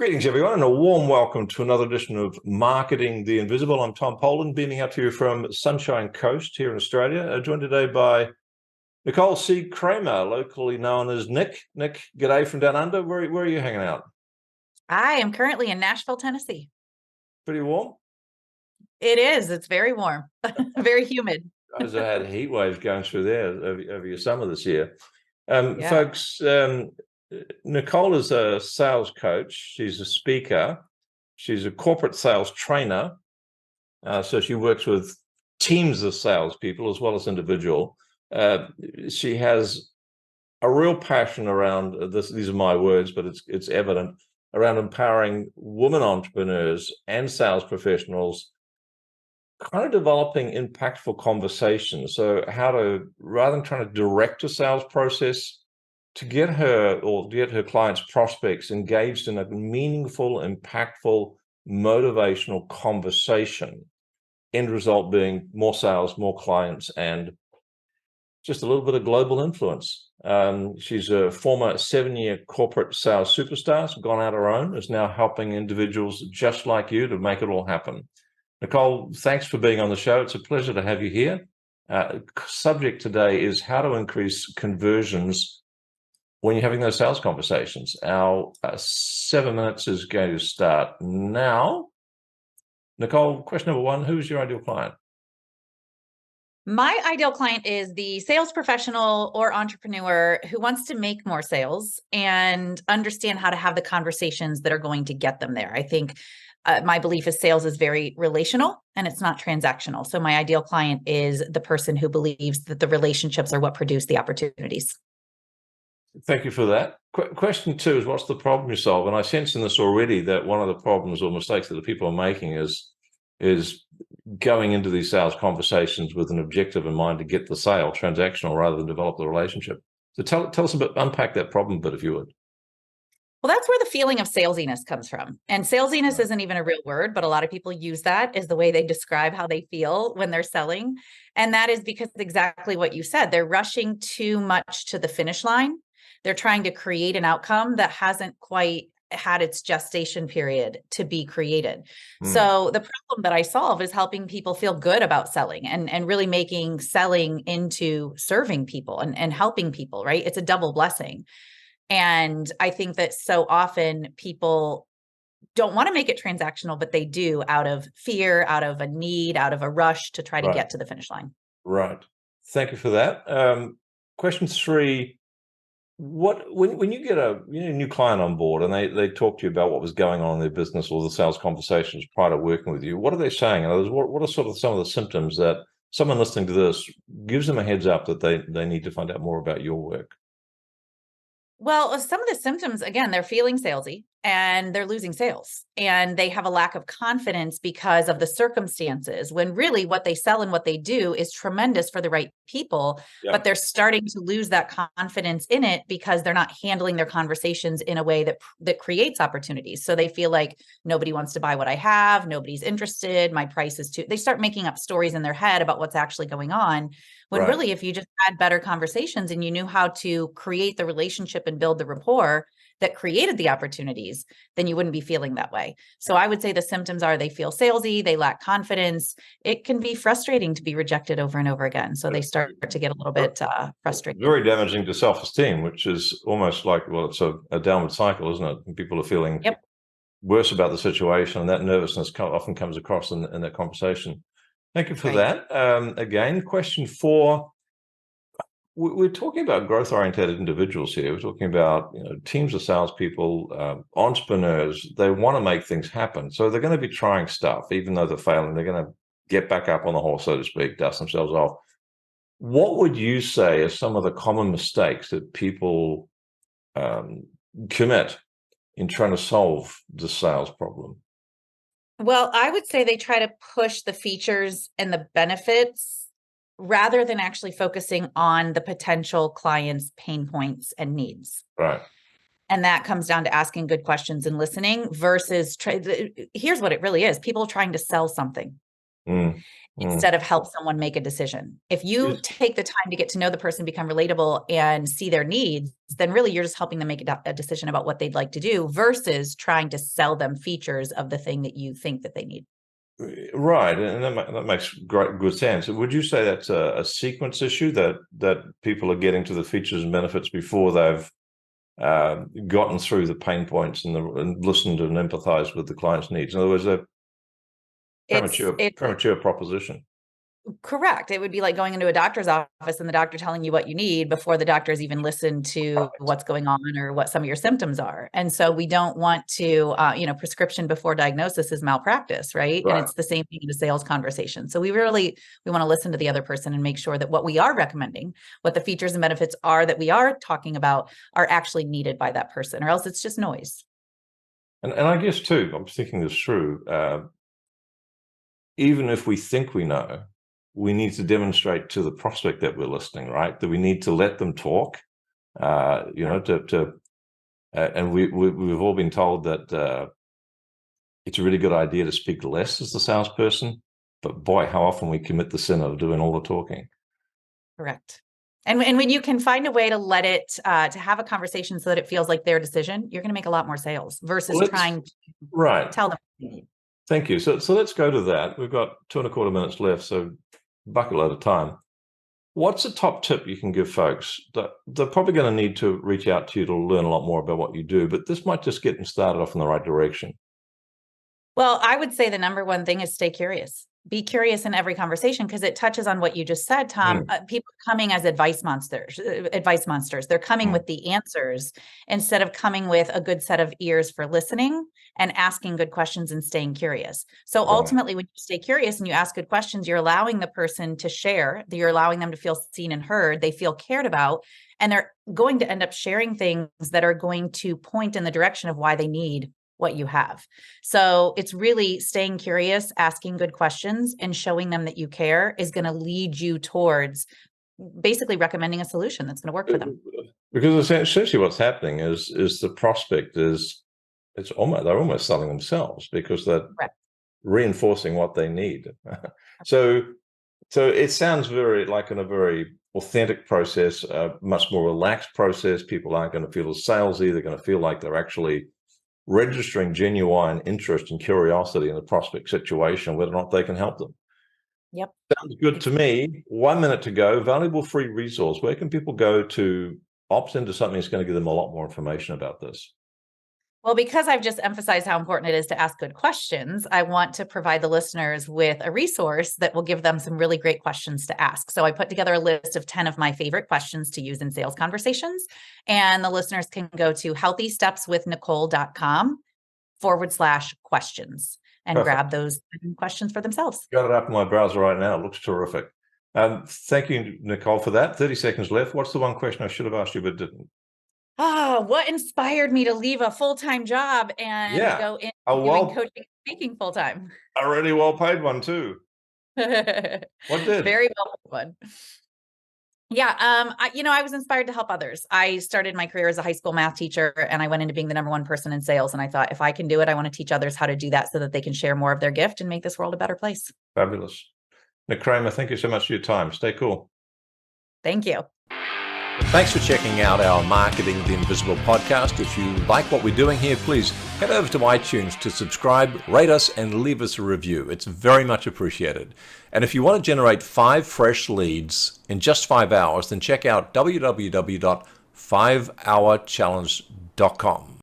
Greetings, everyone, and a warm welcome to another edition of Marketing the Invisible. I'm Tom Poland, beaming out to you from Sunshine Coast here in Australia, joined today by Nicole Cramer, locally known as Nick. Nick, g'day from down under. Where are you hanging out? I am currently in Nashville, Tennessee. Pretty warm? It is. It's very warm, very humid. Guys, I had heat waves going through there over your summer this year. Yeah. Folks, Nicole is a sales coach. She's a speaker. She's a corporate sales trainer. So she works with teams of salespeople as well as individual. She has a real passion around this. These are my words, but it's evident around empowering women entrepreneurs and sales professionals, kind of developing impactful conversations. So how to, rather than trying to direct a sales process, to get her clients, prospects engaged in a meaningful, impactful, motivational conversation. End result being more sales, more clients, and just a little bit of global influence. She's a former 7-year corporate sales superstar, gone out her own, is now helping individuals just like you to make it all happen. Nicole, thanks for being on the show. It's a pleasure to have you here. Subject today is how to increase conversions when you're having those sales conversations. Our 7 minutes is going to start now. Nicole, question number one, who's your ideal client? My ideal client is the sales professional or entrepreneur who wants to make more sales and understand how to have the conversations that are going to get them there. I think my belief is sales is very relational and it's not transactional. So my ideal client is the person who believes that the relationships are what produce the opportunities. Thank you for that. Question two is, what's the problem you solve? And I sense in this already that one of the problems or mistakes that the people are making is going into these sales conversations with an objective in mind to get the sale, transactional, rather than develop the relationship. So tell us a bit, unpack that problem a bit, if you would. Well, that's where the feeling of salesyness comes from. And salesyness isn't even a real word, but a lot of people use that as the way they describe how they feel when they're selling. And that is because exactly what you said, they're rushing too much to the finish line. They're trying to create an outcome that hasn't quite had its gestation period to be created. So the problem that I solve is helping people feel good about selling and really making selling into serving people and helping people, right? It's a double blessing. And I think that so often people don't want to make it transactional, but they do out of fear, out of a need, out of a rush to try to get to the finish line. Right. Thank you for that. Question three, when you get a new client on board and they talk to you about what was going on in their business or the sales conversations prior to working with you, what are they saying? In other words, what are sort of some of the symptoms that someone listening to this gives them a heads up that they need to find out more about your work? Well, some of the symptoms, again, they're feeling salesy and they're losing sales and they have a lack of confidence because of the circumstances, when really what they sell and what they do is tremendous for the right people, but they're starting to lose that confidence in it because they're not handling their conversations in a way that creates opportunities. So they feel like nobody wants to buy what I have, nobody's interested, my price is too, they start making up stories in their head about what's actually going on. When really, if you just had better conversations and you knew how to create the relationship and build the rapport that created the opportunities, then you wouldn't be feeling that way. So I would say the symptoms are they feel salesy, they lack confidence. It can be frustrating to be rejected over and over again. So they start to get a little bit frustrated. Very damaging to self-esteem, which is almost like, well, it's a downward cycle, isn't it? And people are feeling worse about the situation, and that nervousness often comes across in that conversation. Thank you for that. Again, question four. We're talking about growth-oriented individuals here. We're talking about teams of salespeople, entrepreneurs. They want to make things happen, so they're going to be trying stuff, even though they're failing. They're going to get back up on the horse, so to speak, dust themselves off. What would you say are some of the common mistakes that people commit in trying to solve the sales problem? Well, I would say they try to push the features and the benefits rather than actually focusing on the potential client's pain points and needs. Right. And that comes down to asking good questions and listening versus here's what it really is. People trying to sell something. Mm, mm. instead of help someone make a decision. If you Yes. take the time to get to know the person, become relatable, and see their needs, then really you're just helping them make a decision about what they'd like to do versus trying to sell them features of the thing that you think that they need. Right, and that makes good sense. Would you say that's a sequence issue, that people are getting to the features and benefits before they've gotten through the pain points and listened and empathized with the client's needs? In other words, a It's premature proposition. correct. It would be like going into a doctor's office and the doctor telling you what you need before the doctor's even listened to Right. what's going on or what some of your symptoms are. And so we don't want to, prescription before diagnosis is malpractice, right? And Right. it's the same thing in a sales conversation. So we want to listen to the other person and make sure that what we are recommending, what the features and benefits are that we are talking about, are actually needed by that person, or else it's just noise. And I guess too, I'm thinking this through. Even if we think we know, we need to demonstrate to the prospect that we're listening, right? That we need to let them talk. And we've all been told that it's a really good idea to speak less as the salesperson. But boy, how often we commit the sin of doing all the talking. Correct. And when you can find a way to let it, to have a conversation so that it feels like their decision, you're going to make a lot more sales versus trying to Right. tell them what you need. Thank you. So let's go to that. We've got 2.25 minutes left, so bucket load of time. What's a top tip you can give folks that they're probably going to need to reach out to you to learn a lot more about what you do, but this might just get them started off in the right direction? Well, I would say the number one thing is stay curious. Be curious in every conversation because it touches on what you just said, Tom. People coming as advice monsters. They're coming with the answers instead of coming with a good set of ears for listening and asking good questions and staying curious. So Right. ultimately, when you stay curious and you ask good questions, you're allowing the person to share. You're allowing them to feel seen and heard. They feel cared about, and they're going to end up sharing things that are going to point in the direction of why they need what you have. So it's really staying curious, asking good questions, and showing them that you care is going to lead you towards basically recommending a solution that's going to work for them. Because essentially what's happening is the prospect they're almost selling themselves because they're reinforcing what they need. So it sounds very like in a very authentic process, a much more relaxed process. People aren't going to feel as salesy. They're going to feel like they're actually registering genuine interest and curiosity in the prospect situation, whether or not they can help them. Yep. Sounds good to me. 1 minute to go. Valuable free resource. Where can people go to opt into something that's going to give them a lot more information about this? Well, because I've just emphasized how important it is to ask good questions, I want to provide the listeners with a resource that will give them some really great questions to ask. So I put together a list of 10 of my favorite questions to use in sales conversations. And the listeners can go to healthystepswithnicole.com/questions and Perfect. grab those questions for themselves. Got it up in my browser right now. It looks terrific. Thank you, Nicole, for that. 30 seconds left. What's the one question I should have asked you but didn't? What inspired me to leave a full-time job and go into doing coaching and speaking full-time? A really well-paid one too. What did? Very well-paid one. Yeah, I was inspired to help others. I started my career as a high school math teacher, and I went into being the number one person in sales. And I thought, if I can do it, I want to teach others how to do that so that they can share more of their gift and make this world a better place. Fabulous. Nicole Cramer, thank you so much for your time. Stay cool. Thank you. Thanks for checking out our Marketing the Invisible podcast. If you like what we're doing here, please head over to iTunes to subscribe, rate us, and leave us a review. It's very much appreciated. And if you want to generate 5 fresh leads in just 5 hours, then check out www.5hourchallenge.com.